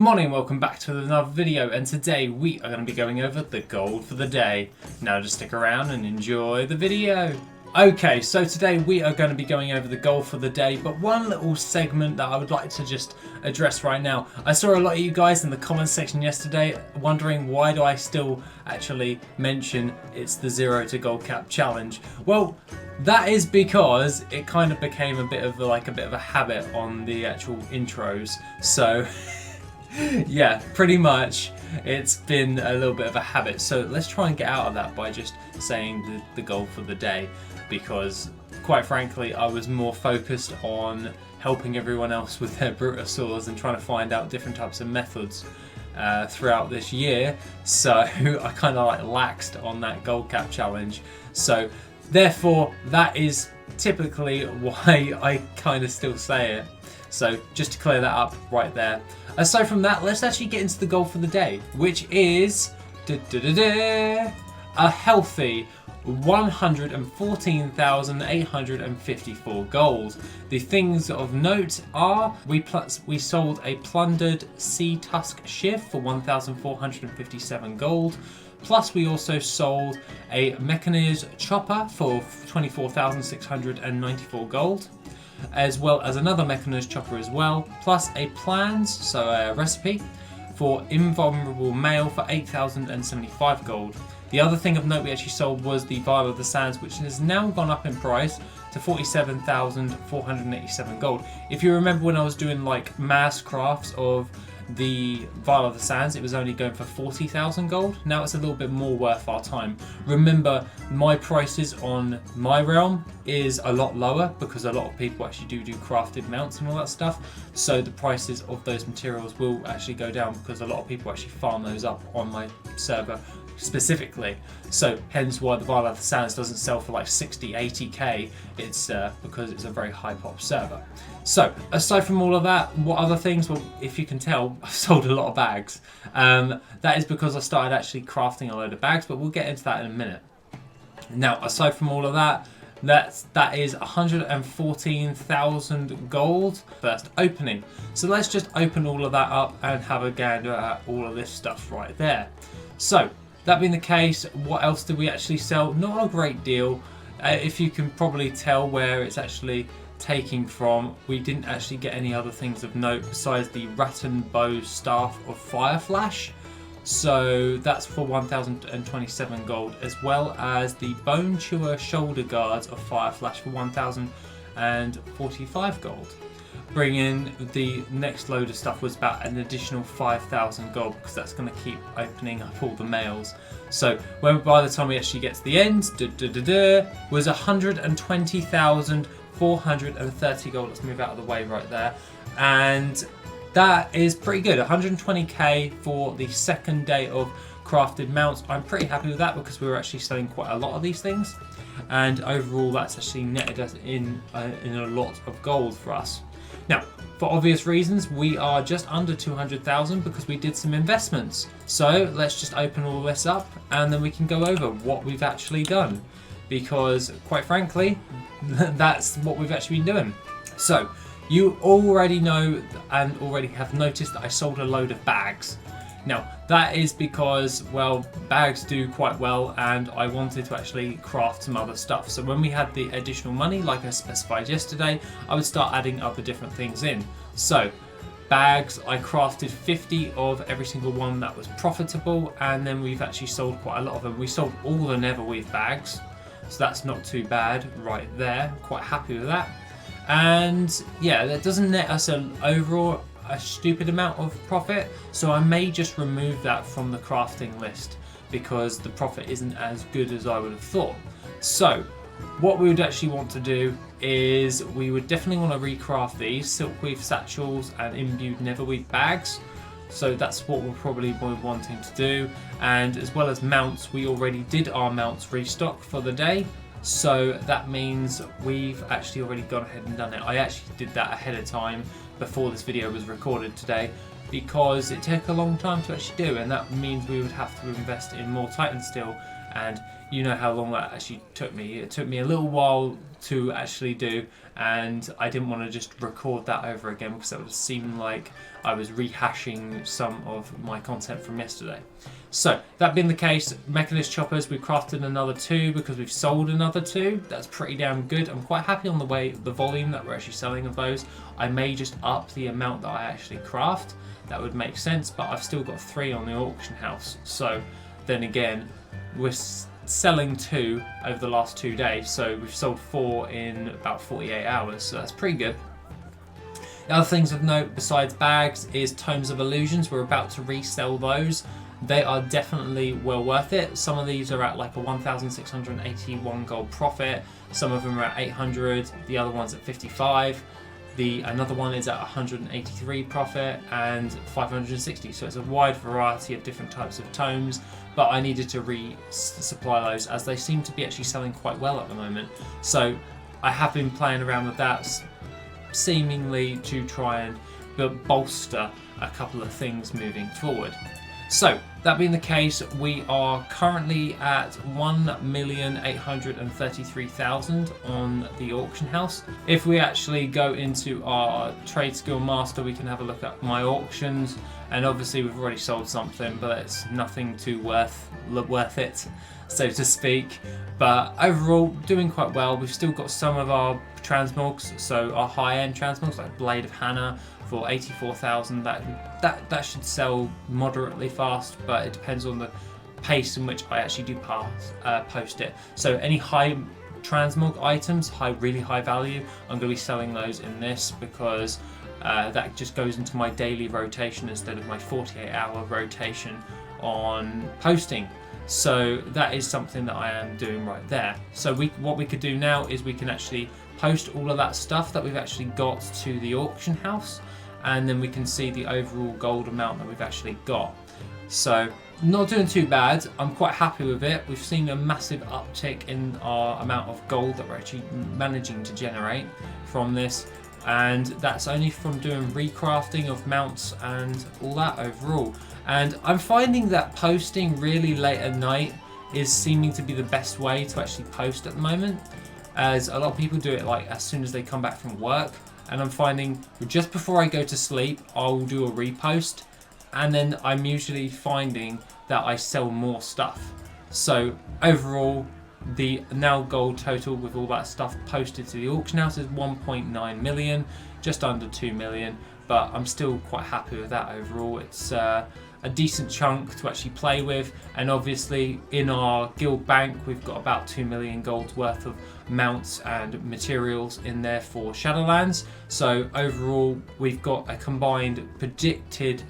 Morning and welcome back to another video, and today we are going to be going over the gold for the day. Now just stick around and enjoy the video. Okay, so today we are going to be going over the goal for the day, but one little segment that I would like to just address right now. I saw a lot of you guys in the comments section yesterday wondering why do I still actually mention it's the 0 to gold cap challenge. Well, that is because it kind of became a bit of a habit on the actual intros. So yeah, pretty much it's been a little bit of a habit. So let's try and get out of that by just saying the goal for the day, because quite frankly I was more focused on helping everyone else with their Brutosaurs and trying to find out different types of methods throughout this year. So I kind of laxed on that gold cap challenge. So therefore that is typically why I kind of still say it. So just to clear that up right there. Aside from that, let's actually get into the goal for the day, which is a healthy 114,854 gold. The things of note are we sold a plundered sea tusk shiv for 1,457 gold. Plus we also sold a mechanized chopper for 24,694 gold, as well as another mechanized chopper as well, plus a plans, so a recipe, for invulnerable mail for 8,075 gold. The other thing of note we actually sold was the Vial of the Sands, which has now gone up in price to 47,487 gold. If you remember when I was doing like mass crafts of the Vial of the Sands, it was only going for 40,000 gold. Now it's a little bit more worth our time. Remember, my prices on my realm is a lot lower because a lot of people actually do crafted mounts and all that stuff. So the prices of those materials will actually go down because a lot of people actually farm those up on my server specifically. So hence why the Vial of the Sands doesn't sell for like 60, 80k. It's because it's a very high pop server. So aside from all of that, what other things? Well, if you can tell, I've sold a lot of bags. That is because I started actually crafting a load of bags, but we'll get into that in a minute. Now, aside from all of that, that is 114,000 gold first opening. So let's just open all of that up and have a gander at all of this stuff right there. So that being the case, what else did we actually sell? Not a great deal. If you can probably tell where it's actually taking from, we didn't actually get any other things of note besides the Rattan Bow Staff of Fire Flash. So that's for 1,027 gold, as well as the Bone Chewer Shoulder Guards of Fire Flash for 1,045 gold. Bringing the next load of stuff was about an additional 5,000 gold, because that's going to keep opening up all the mails. So by the time we actually get to the end, was 120,430 gold. Let's move out of the way right there. And that is pretty good. 120k for the second day of crafted mounts. I'm pretty happy with that because we were actually selling quite a lot of these things. And overall, that's actually netted us in a lot of gold for us. Now, for obvious reasons, we are just under 200,000 because we did some investments. So let's just open all this up and then we can go over what we've actually done. Because quite frankly, that's what we've actually been doing. So you already know and already have noticed that I sold a load of bags. Now that is because, well, bags do quite well and I wanted to actually craft some other stuff. So when we had the additional money, like I specified yesterday, I would start adding other different things in. So bags, I crafted 50 of every single one that was profitable, and then we've actually sold quite a lot of them. We sold all the Neverweave bags, so that's not too bad right there. Quite happy with that. And yeah, that doesn't net us an overall a stupid amount of profit, so I may just remove that from the crafting list because the profit isn't as good as I would have thought. So what we would actually want to do is we would definitely want to recraft these Silkweave satchels and imbued Neverweave bags. So that's what we'll probably be wanting to do. And as well as mounts, we already did our mounts restock for the day. So that means we've actually already gone ahead and done it. I actually did that ahead of time before this video was recorded today because it took a long time to actually do, and that means we would have to invest in more Titan Steel and you know how long that actually took me. It took me a little while to actually do, and I didn't want to just record that over again because that would seem like I was rehashing some of my content from yesterday. So that being the case, Mechanist Choppers, we've crafted another 2 because we've sold another 2. That's pretty damn good. I'm quite happy on the volume that we're actually selling of those. I may just up the amount that I actually craft. That would make sense, but I've still got 3 on the auction house. So then again, we're selling 2 over the last 2 days, so we've sold 4 in about 48 hours, so that's pretty good. The other things of note besides bags is Tomes of Illusions. We're about to resell those. They are definitely well worth it. Some of these are at like a 1,681 gold profit, some of them are at 800, the other one's at 55. Another one is at 183 profit and 560, so it's a wide variety of different types of tomes, but I needed to resupply those as they seem to be actually selling quite well at the moment. So I have been playing around with that, seemingly to try and bolster a couple of things moving forward. So that being the case, we are currently at 1,833,000 on the auction house. If we actually go into our trade skill master, we can have a look at my auctions, and obviously we've already sold something, but it's nothing too worth it, so to speak. But overall, doing quite well. We've still got some of our transmogs, so our high-end transmogs like Blade of Hannah for 84,000. That should sell moderately fast, but it depends on the pace in which I actually do post it. So any high transmog items, really high value, I'm going to be selling those in this because that just goes into my daily rotation instead of my 48-hour rotation on posting. So that is something that I am doing right there. So what we could do now is we can actually post all of that stuff that we've actually got to the auction house, and then we can see the overall gold amount that we've actually got. So not doing too bad. I'm quite happy with it. We've seen a massive uptick in our amount of gold that we're actually managing to generate from this, and that's only from doing recrafting of mounts and all that overall. And I'm finding that posting really late at night is seeming to be the best way to actually post at the moment, as a lot of people do it like as soon as they come back from work, and I'm finding just before I go to sleep I'll do a repost, and then I'm usually finding that I sell more stuff. So overall, the now gold total with all that stuff posted to the auction house is 1.9 million, just under 2 million, but I'm still quite happy with that overall. It's a decent chunk to actually play with, and obviously in our guild bank we've got about 2 million gold's worth of mounts and materials in there for Shadowlands. So overall we've got a combined predicted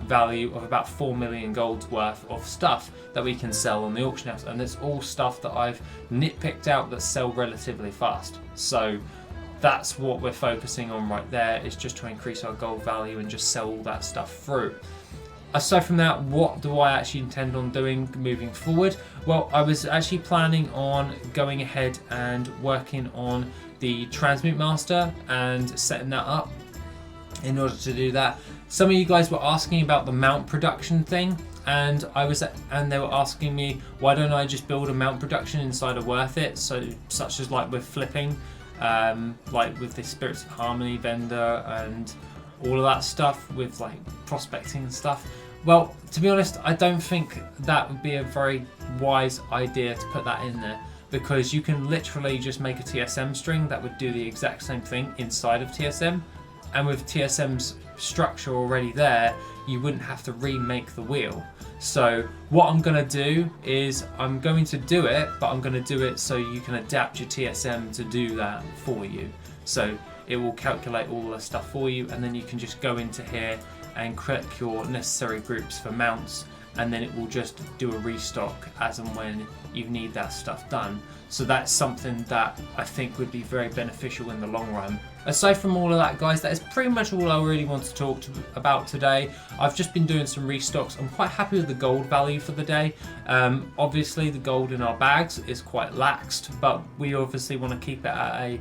value of about 4 million gold's worth of stuff that we can sell on the auction house, and it's all stuff that I've nitpicked out that sell relatively fast. So that's what we're focusing on right there, is just to increase our gold value and just sell all that stuff through. Aside from that, what do I actually intend on doing moving forward? Well, I was actually planning on going ahead and working on the Transmute Master and setting that up. In order to do that, some of you guys were asking about the mount production thing, and they were asking me why don't I just build a mount production inside of WorthIt, such as like with flipping, like with the Spirits of Harmony vendor and all of that stuff, with like prospecting and stuff. Well, to be honest, I don't think that would be a very wise idea to put that in there, because you can literally just make a TSM string that would do the exact same thing inside of TSM, and with TSM's structure already there, you wouldn't have to remake the wheel. So what I'm going to do is I'm going to do it, but I'm going to do it so you can adapt your TSM to do that for you. So it will calculate all the stuff for you, and then you can just go into here and click your necessary groups for mounts, and then it will just do a restock as and when you need that stuff done. So that's something that I think would be very beneficial in the long run. Aside from all of that, guys, that is pretty much all I really want to talk about today. I've just been doing some restocks. I'm quite happy with the gold value for the day. Obviously the gold in our bags is quite laxed, but we obviously want to keep it at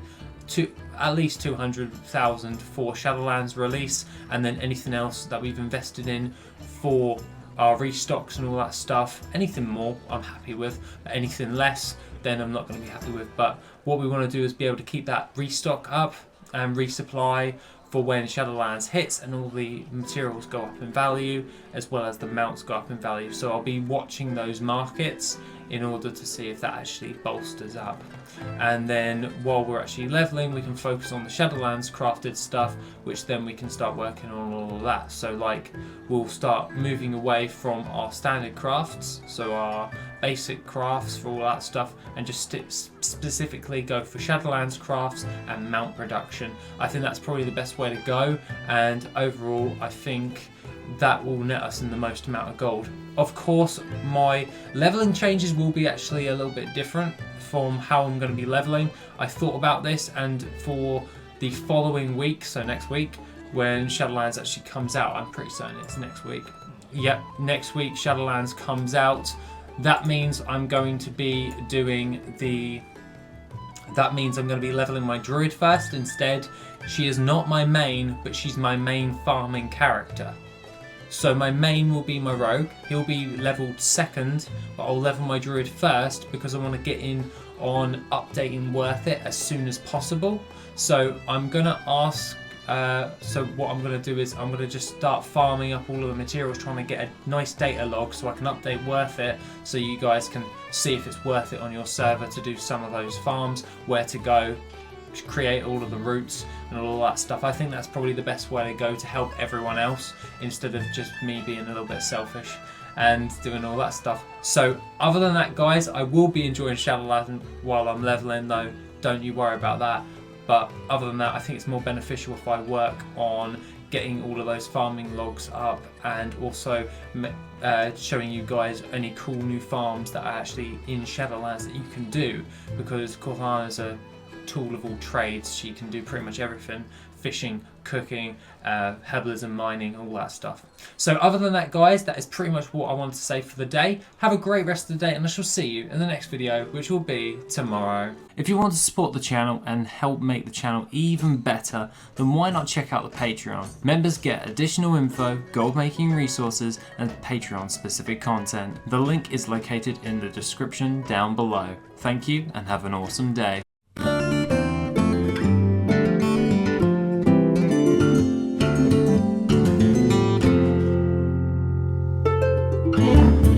at least 200,000 for Shadowlands release, and then anything else that we've invested in for our restocks and all that stuff. Anything more I'm happy with, but anything less then I'm not going to be happy with. But what we want to do is be able to keep that restock up and resupply for when Shadowlands hits and all the materials go up in value, as well as the mounts go up in value. So I'll be watching those markets in order to see if that actually bolsters up. And then while we're actually leveling, we can focus on the Shadowlands crafted stuff, which then we can start working on all of that. So like, we'll start moving away from our standard crafts, so our basic crafts for all that stuff, and just specifically go for Shadowlands crafts and mount production. I think that's probably the best way to go, and overall I think that will net us in the most amount of gold. Of course, my leveling changes will be actually a little bit different from how I'm going to be leveling. I thought about this, and for the following week, so next week, when Shadowlands actually comes out, I'm pretty certain it's next week. Yep, next week Shadowlands comes out. That means I'm going to be leveling my druid first instead. She is not my main, but she's my main farming character. So my main will be my rogue. He'll be leveled second, but I'll level my druid first because I want to get in on updating WorthIt as soon as possible. So I'm gonna ask. So what I'm going to do is I'm going to just start farming up all of the materials, trying to get a nice data log so I can update WorthIt, so you guys can see if it's worth it on your server to do some of those farms, where to go, create all of the routes and all that stuff. I think that's probably the best way to go to help everyone else, instead of just me being a little bit selfish and doing all that stuff. So other than that, guys, I will be enjoying Shadowlands while I'm leveling though, don't you worry about that. But other than that, I think it's more beneficial if I work on getting all of those farming logs up, and also showing you guys any cool new farms that are actually in Shadowlands that you can do, because Cortana's a tool of all trades. She can do pretty much everything: fishing, cooking, herbalism, mining, all that stuff. So other than that, guys, that is pretty much what I wanted to say for the day. Have a great rest of the day, and I shall see you in the next video, which will be tomorrow. If you want to support the channel and help make the channel even better, then why not check out the Patreon? Members get additional info, gold making resources, and Patreon specific content. The link is located in the description down below. Thank you and have an awesome day. Yeah.